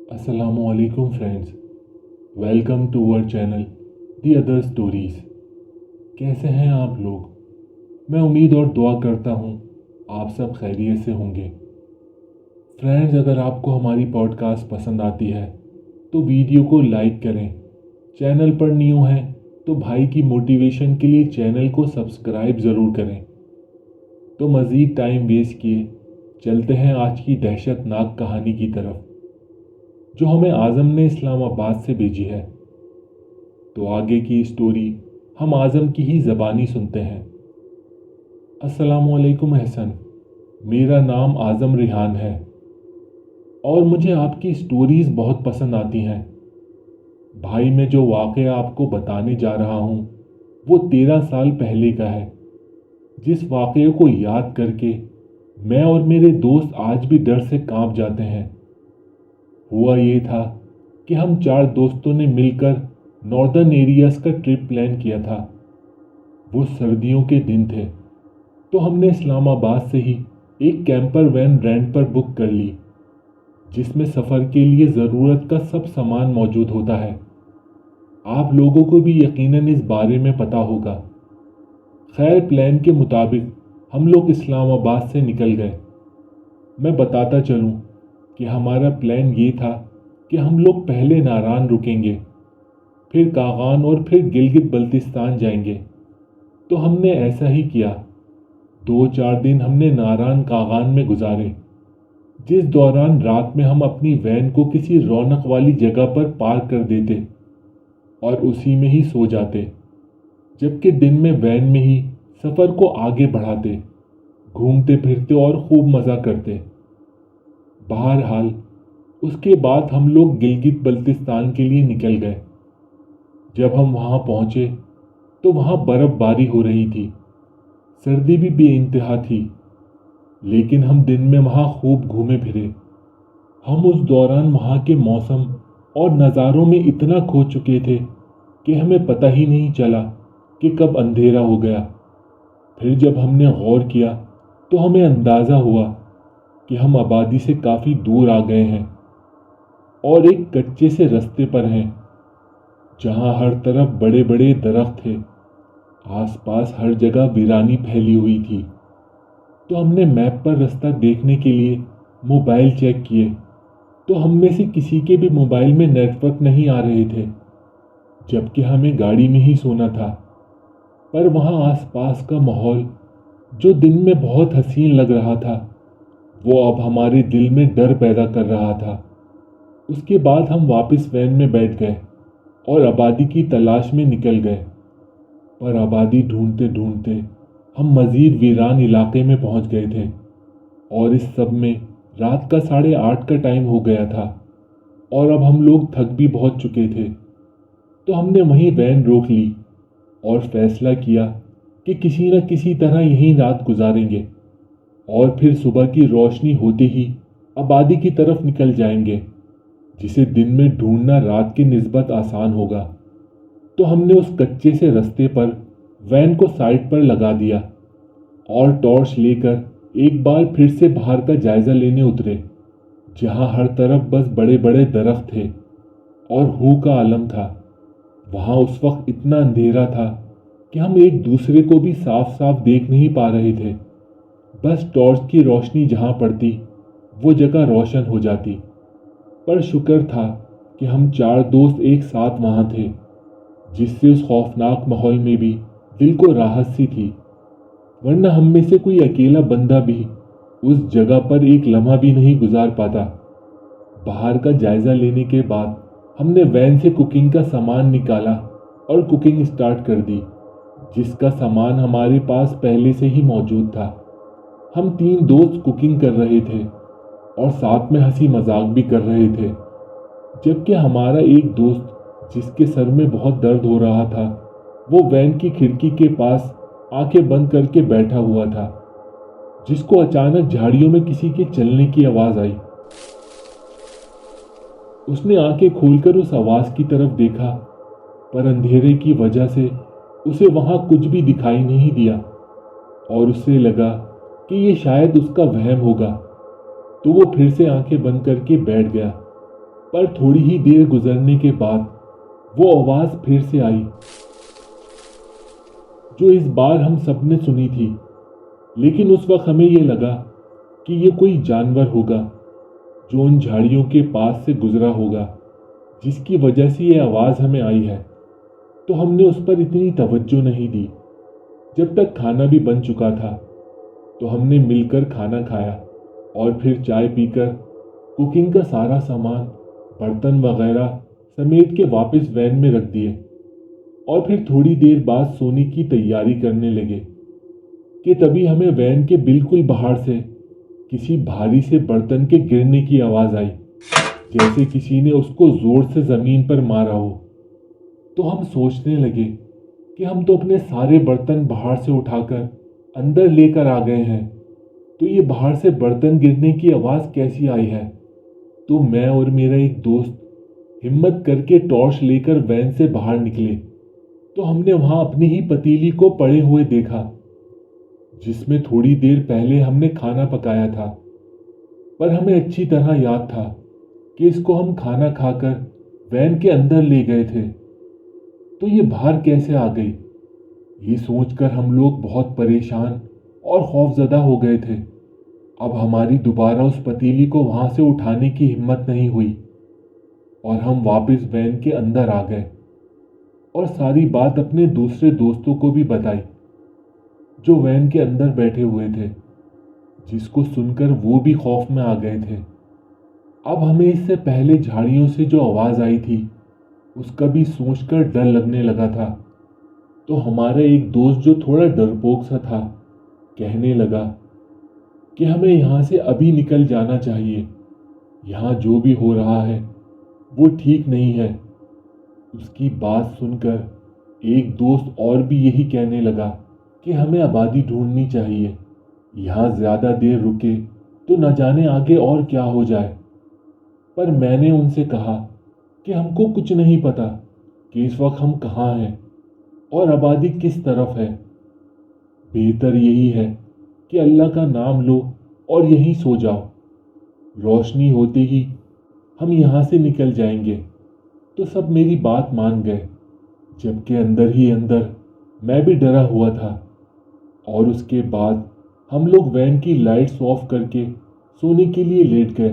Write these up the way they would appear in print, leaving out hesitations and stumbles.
अस्सलामु अलैकुम friends, welcome to our channel the other stories. कैसे हैं आप लोग? मैं उम्मीद और दुआ करता हूँ आप सब खैरियत से होंगे। फ्रेंड्स, अगर आपको हमारी पॉडकास्ट पसंद आती है तो वीडियो को लाइक करें। चैनल पर न्यू हैं तो भाई की मोटिवेशन के लिए चैनल को सब्सक्राइब ज़रूर करें। तो मज़ीद टाइम वेस्ट किए चलते हैं आज की दहशतनाक कहानी की तरफ, जो हमें आज़म ने इस्लामाबाद से भेजी है। तो आगे की स्टोरी हम आज़म की ही ज़बानी सुनते हैं। अस्सलामु अलैकुम एहसन, मेरा नाम आज़म रिहान है और मुझे आपकी स्टोरीज़ बहुत पसंद आती हैं। भाई, मैं जो वाक़या आपको बताने जा रहा हूँ वो 13 साल पहले का है, जिस वाक़ये को याद करके मैं और मेरे दोस्त आज भी डर से कांप जाते हैं। हुआ ये था कि हम 4 दोस्तों ने मिलकर नॉर्दर्न एरियाज़ का ट्रिप प्लान किया था। वो सर्दियों के दिन थे तो हमने इस्लामाबाद से ही एक कैंपर वैन रेंट पर बुक कर ली, जिसमें सफ़र के लिए ज़रूरत का सब सामान मौजूद होता है। आप लोगों को भी यकीनन इस बारे में पता होगा। खैर, प्लान के मुताबिक हम लोग इस्लामाबाद से निकल गए। मैं बताता चलूँ कि हमारा प्लान ये था कि हम लोग पहले नारान रुकेंगे, फिर कागान और फिर गिलगित बल्तिस्तान जाएंगे। तो हमने ऐसा ही किया। 2-4 दिन हमने नारान कागान में गुजारे, जिस दौरान रात में हम अपनी वैन को किसी रौनक वाली जगह पर पार्क कर देते और उसी में ही सो जाते, जबकि दिन में वैन में ही सफ़र को आगे बढ़ाते, घूमते फिरते और खूब मज़ा करते। बहरहाल उसके बाद हम लोग गिलगित बल्तिस्तान के लिए निकल गए। जब हम वहाँ पहुँचे तो वहाँ बर्फ़बारी हो रही थी, सर्दी भी बेइंतहा थी, लेकिन हम दिन में वहाँ खूब घूमे फिरे। हम उस दौरान वहाँ के मौसम और नज़ारों में इतना खो चुके थे कि हमें पता ही नहीं चला कि कब अंधेरा हो गया। फिर जब हमने गौर किया तो हमें अंदाज़ा हुआ कि हम आबादी से काफ़ी दूर आ गए हैं और एक कच्चे से रास्ते पर हैं, जहाँ हर तरफ बड़े बड़े दरख्त थे। आसपास हर जगह वीरानी फैली हुई थी। तो हमने मैप पर रास्ता देखने के लिए मोबाइल चेक किए तो हम में से किसी के भी मोबाइल में नेटवर्क नहीं आ रहे थे, जबकि हमें गाड़ी में ही सोना था। पर वहाँ आसपास का माहौल, जो दिन में बहुत हसीन लग रहा था, वो अब हमारे दिल में डर पैदा कर रहा था। उसके बाद हम वापस वैन में बैठ गए और आबादी की तलाश में निकल गए। पर आबादी ढूंढते ढूंढते हम मज़ीद वीरान इलाके में पहुंच गए थे और इस सब में रात का 8:30 का टाइम हो गया था और अब हम लोग थक भी बहुत चुके थे। तो हमने वहीं वैन रोक ली और फैसला किया कि किसी न किसी तरह यहीं रात गुजारेंगे और फिर सुबह की रोशनी होते ही आबादी की तरफ निकल जाएंगे, जिसे दिन में ढूंढना रात की निस्बत आसान होगा। तो हमने उस कच्चे से रास्ते पर वैन को साइड पर लगा दिया और टॉर्च लेकर एक बार फिर से बाहर का जायज़ा लेने उतरे, जहां हर तरफ बस बड़े बड़े दरख्त थे और हू का आलम था। वहां उस वक्त इतना अंधेरा था कि हम एक दूसरे को भी साफ साफ देख नहीं पा रहे थे। बस टॉर्च की रोशनी जहां पड़ती वो जगह रोशन हो जाती। पर शुक्र था कि हम 4 दोस्त एक साथ वहां थे, जिससे उस खौफनाक माहौल में भी दिल को राहत सी थी। वरना हम में से कोई अकेला बंदा भी उस जगह पर एक लम्हा भी नहीं गुजार पाता। बाहर का जायज़ा लेने के बाद हमने वैन से कुकिंग का सामान निकाला और कुकिंग स्टार्ट कर दी, जिसका सामान हमारे पास पहले से ही मौजूद था। हम 3 दोस्त कुकिंग कर रहे थे और साथ में हंसी मजाक भी कर रहे थे, जबकि हमारा एक दोस्त, जिसके सर में बहुत दर्द हो रहा था, वो वैन की खिड़की के पास आंखें बंद करके बैठा हुआ था, जिसको अचानक झाड़ियों में किसी के चलने की आवाज़ आई। उसने आंखें खोलकर उस आवाज़ की तरफ देखा, पर अंधेरे की वजह से उसे वहां कुछ भी दिखाई नहीं दिया और उसे लगा कि ये शायद उसका वहम होगा, तो वो फिर से आंखें बंद करके बैठ गया। पर थोड़ी ही देर गुजरने के बाद वो आवाज फिर से आई, जो इस बार हम सब ने सुनी थी। लेकिन उस वक्त हमें ये लगा कि ये कोई जानवर होगा जो उन झाड़ियों के पास से गुजरा होगा, जिसकी वजह से ये आवाज़ हमें आई है। तो हमने उस पर इतनी तवज्जो नहीं दी। जब तक खाना भी बन चुका था तो हमने मिलकर खाना खाया और फिर चाय पीकर कुकिंग का सारा सामान, बर्तन वगैरह समेट के वापस वैन में रख दिए और फिर थोड़ी देर बाद सोने की तैयारी करने लगे कि तभी हमें वैन के बिल्कुल बाहर से किसी भारी से बर्तन के गिरने की आवाज़ आई, जैसे किसी ने उसको जोर से ज़मीन पर मारा हो। तो हम सोचने लगे कि हम तो अपने सारे बर्तन बाहर से उठाकर अंदर लेकर आ गए हैं, तो ये बाहर से बर्तन गिरने की आवाज़ कैसी आई है। तो मैं और मेरा एक दोस्त हिम्मत करके टॉर्च लेकर वैन से बाहर निकले तो हमने वहां अपनी ही पतीली को पड़े हुए देखा, जिसमें थोड़ी देर पहले हमने खाना पकाया था। पर हमें अच्छी तरह याद था कि इसको हम खाना खाकर वैन के अंदर ले गए थे, तो ये बाहर कैसे आ गई। ये सोचकर हम लोग बहुत परेशान और खौफजदा हो गए थे। अब हमारी दोबारा उस पतीली को वहां से उठाने की हिम्मत नहीं हुई और हम वापस वैन के अंदर आ गए और सारी बात अपने दूसरे दोस्तों को भी बताई, जो वैन के अंदर बैठे हुए थे, जिसको सुनकर वो भी खौफ में आ गए थे। अब हमें इससे पहले झाड़ियों से जो आवाज़ आई थी उसका भी सोचकर डर लगने लगा था। तो हमारा एक दोस्त जो थोड़ा डरपोक सा था कहने लगा कि हमें यहाँ से अभी निकल जाना चाहिए, यहाँ जो भी हो रहा है वो ठीक नहीं है। उसकी बात सुनकर एक दोस्त और भी यही कहने लगा कि हमें आबादी ढूंढनी चाहिए, यहाँ ज़्यादा देर रुके तो न जाने आगे और क्या हो जाए। पर मैंने उनसे कहा कि हमको कुछ नहीं पता कि इस वक्त हम कहाँ हैं और आबादी किस तरफ है। बेहतर यही है कि अल्लाह का नाम लो और यहीं सो जाओ, रोशनी होते ही हम यहाँ से निकल जाएंगे। तो सब मेरी बात मान गए, जबकि अंदर ही अंदर मैं भी डरा हुआ था। और उसके बाद हम लोग वैन की लाइट्स ऑफ करके सोने के लिए लेट गए।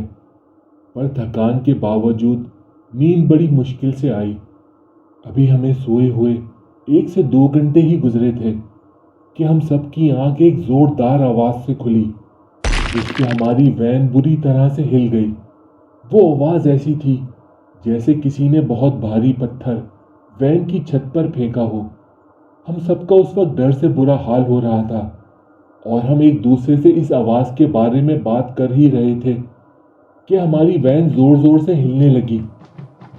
पर थकान के बावजूद नींद बड़ी मुश्किल से आई। अभी हमें सोए हुए 1 से 2 घंटे ही गुजरे थे कि हम सबकी आंख एक जोरदार आवाज़ से खुली, जिससे हमारी वैन बुरी तरह से हिल गई। वो आवाज़ ऐसी थी जैसे किसी ने बहुत भारी पत्थर वैन की छत पर फेंका हो। हम सबका उस वक्त डर से बुरा हाल हो रहा था और हम एक दूसरे से इस आवाज़ के बारे में बात कर ही रहे थे कि हमारी वैन ज़ोर ज़ोर से हिलने लगी,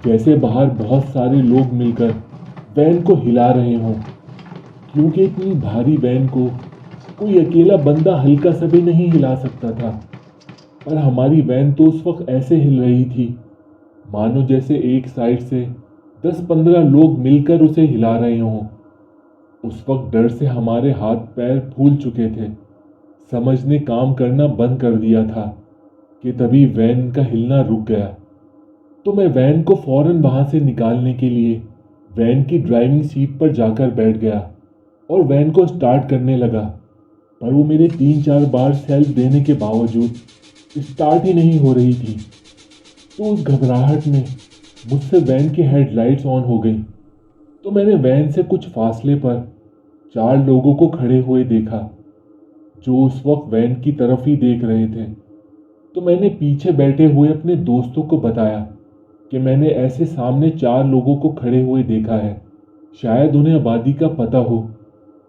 जैसे बाहर बहुत सारे लोग मिलकर वैन को हिला रहे हों। क्योंकि इतनी भारी वैन को कोई अकेला बंदा हल्का सा भी नहीं हिला सकता था। पर हमारी वैन तो उस वक्त ऐसे हिल रही थी मानो जैसे एक साइड से 10-15 लोग मिलकर उसे हिला रहे हों। उस वक्त डर से हमारे हाथ पैर फूल चुके थे। समझ ने काम करना बंद कर दिया था कि तभी वैन का हिलना रुक गया। तो मैं वैन को फौरन वहां से निकालने के लिए वैन की ड्राइविंग सीट पर जाकर बैठ गया और वैन को स्टार्ट करने लगा। पर वो मेरे 3-4 बार सेल्फ देने के बावजूद स्टार्ट ही नहीं हो रही थी। तो उस घबराहट में मुझसे वैन की हेडलाइट्स ऑन हो गई। तो मैंने वैन से कुछ फासले पर 4 लोगों को खड़े हुए देखा, जो उस वक्त वैन की तरफ ही देख रहे थे। तो मैंने पीछे बैठे हुए अपने दोस्तों को बताया कि मैंने ऐसे सामने 4 लोगों को खड़े हुए देखा है, शायद उन्हें आबादी का पता हो,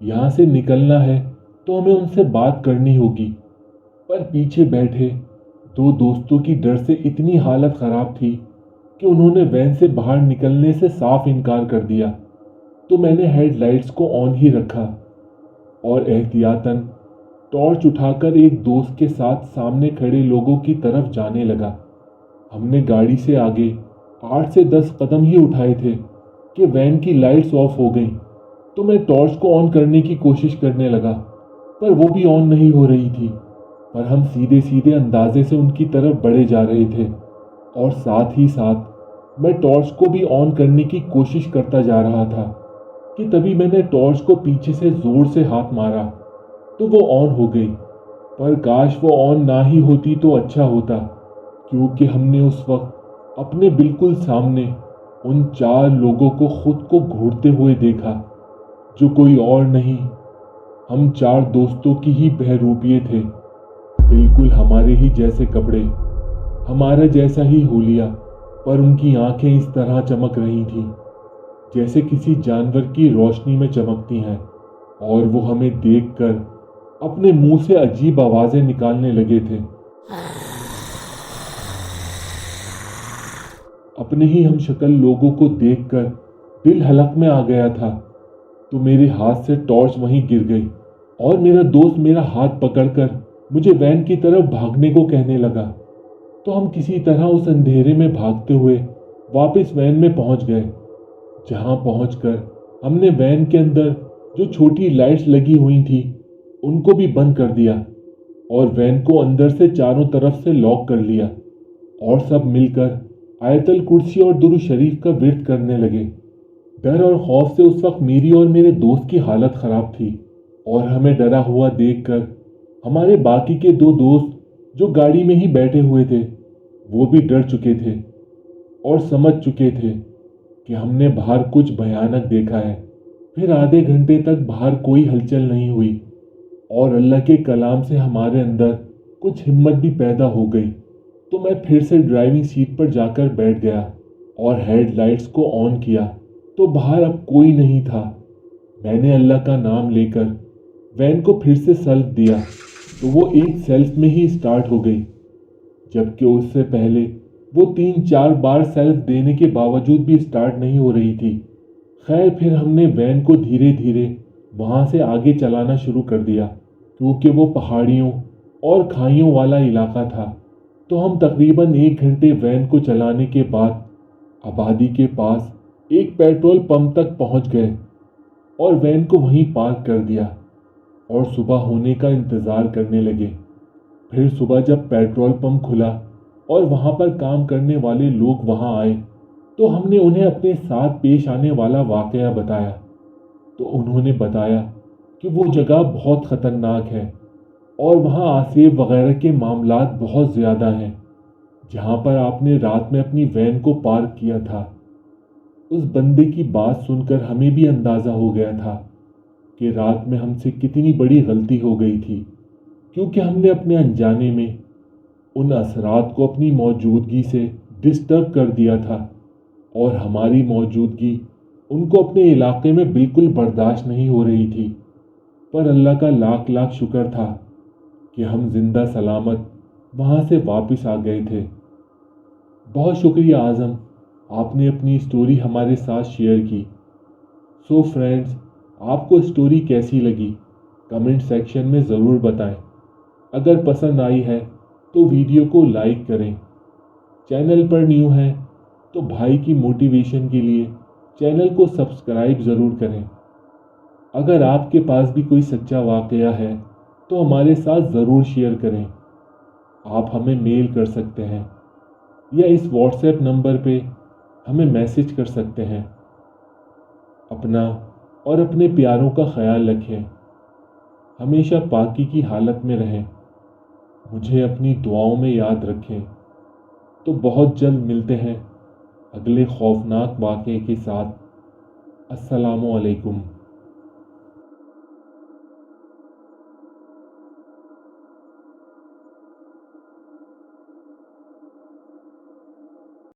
यहाँ से निकलना है तो हमें उनसे बात करनी होगी। पर पीछे बैठे 2 दोस्तों की डर से इतनी हालत ख़राब थी कि उन्होंने वैन से बाहर निकलने से साफ इनकार कर दिया। तो मैंने हेडलाइट्स को ऑन ही रखा और एहतियातन टॉर्च उठाकर एक दोस्त के साथ सामने खड़े लोगों की तरफ जाने लगा। हमने गाड़ी से आगे 8 से 10 कदम ही उठाए थे कि वैन की लाइट्स ऑफ हो गईं तो मैं टॉर्च को ऑन करने की कोशिश करने लगा, पर वो भी ऑन नहीं हो रही थी। पर हम सीधे सीधे अंदाजे से उनकी तरफ बढ़े जा रहे थे और साथ ही साथ मैं टॉर्च को भी ऑन करने की कोशिश करता जा रहा था कि तभी मैंने टॉर्च को पीछे से जोर से हाथ मारा तो वो ऑन हो गई। पर काश वो ऑन ना ही होती तो अच्छा होता, क्योंकि हमने उस वक्त अपने बिल्कुल सामने उन 4 लोगों को खुद को घूरते हुए देखा, जो कोई और नहीं, हम 4 दोस्तों की ही बहरूपिये थे। बिल्कुल हमारे ही जैसे कपड़े, हमारा जैसा ही हुलिया, पर उनकी आंखें इस तरह चमक रही थीं जैसे किसी जानवर की रोशनी में चमकती हैं, और वो हमें देखकर अपने मुंह से अजीब आवाजें निकालने लगे थे। अपने ही हम शक्ल लोगों को देखकर दिल हलक में आ गया था, तो मेरे हाथ से टॉर्च वहीं गिर गई और मेरा दोस्त मेरा हाथ पकड़कर मुझे वैन की तरफ भागने को कहने लगा। तो हम किसी तरह उस अंधेरे में भागते हुए वापस वैन में पहुंच गए, जहां पहुंचकर हमने वैन के अंदर जो छोटी लाइट्स लगी हुई थी उनको भी बंद कर दिया और वैन को अंदर से चारों तरफ से लॉक कर लिया और सब मिलकर आयतल कुर्सी और दुरूद शरीफ का विर्द करने लगे। डर और खौफ से उस वक्त मेरी और मेरे दोस्त की हालत खराब थी और हमें डरा हुआ देखकर हमारे बाकी के 2 दोस्त जो गाड़ी में ही बैठे हुए थे वो भी डर चुके थे और समझ चुके थे कि हमने बाहर कुछ भयानक देखा है। फिर आधे घंटे तक बाहर कोई हलचल नहीं हुई और अल्लाह के कलाम से हमारे अंदर कुछ हिम्मत भी पैदा हो गई। तो मैं फिर से ड्राइविंग सीट पर जाकर बैठ गया और हेडलाइट्स को ऑन किया तो बाहर अब कोई नहीं था। मैंने अल्लाह का नाम लेकर वैन को फिर से सेल्फ दिया तो वो एक सेल्फ में ही स्टार्ट हो गई, जबकि उससे पहले वो 3-4 बार सेल्फ देने के बावजूद भी स्टार्ट नहीं हो रही थी। खैर फिर हमने वैन को धीरे धीरे वहाँ से आगे चलाना शुरू कर दिया, क्योंकि वो पहाड़ियों और खाइयों वाला इलाका था। तो हम तकरीबन 1 घंटे वैन को चलाने के बाद आबादी के पास एक पेट्रोल पंप तक पहुँच गए और वैन को वहीं पार्क कर दिया और सुबह होने का इंतज़ार करने लगे। फिर सुबह जब पेट्रोल पंप खुला और वहाँ पर काम करने वाले लोग वहाँ आए तो हमने उन्हें अपने साथ पेश आने वाला वाकया बताया। तो उन्होंने बताया कि वो जगह बहुत ख़तरनाक है और वहाँ आसेब वगैरह के मामलात बहुत ज़्यादा हैं। जहाँ पर आपने रात में अपनी वैन को पार्क किया था, उस बंदे की बात सुनकर हमें भी अंदाज़ा हो गया था कि रात में हमसे कितनी बड़ी गलती हो गई थी, क्योंकि हमने अपने अनजाने में उन असरात को अपनी मौजूदगी से डिस्टर्ब कर दिया था और हमारी मौजूदगी उनको अपने इलाके में बिल्कुल बर्दाश्त नहीं हो रही थी। पर अल्लाह का लाख लाख शुक्र था कि हम जिंदा सलामत वहाँ से वापस आ गए थे। बहुत शुक्रिया आज़म, आपने अपनी स्टोरी हमारे साथ शेयर की। सो फ्रेंड्स, आपको स्टोरी कैसी लगी कमेंट सेक्शन में ज़रूर बताएं। अगर पसंद आई है तो वीडियो को लाइक करें। चैनल पर न्यू हैं तो भाई की मोटिवेशन के लिए चैनल को सब्सक्राइब ज़रूर करें। अगर आपके पास भी कोई सच्चा वाकया है तो हमारे साथ ज़रूर शेयर करें। आप हमें मेल कर सकते हैं या इस व्हाट्सएप नंबर पे हमें मैसेज कर सकते हैं। अपना और अपने प्यारों का ख्याल रखें। हमेशा पाकी की हालत में रहें। मुझे अपनी दुआओं में याद रखें। तो बहुत जल्द मिलते हैं अगले खौफनाक वाक़े के साथ। अस्सलामु अलैकुम।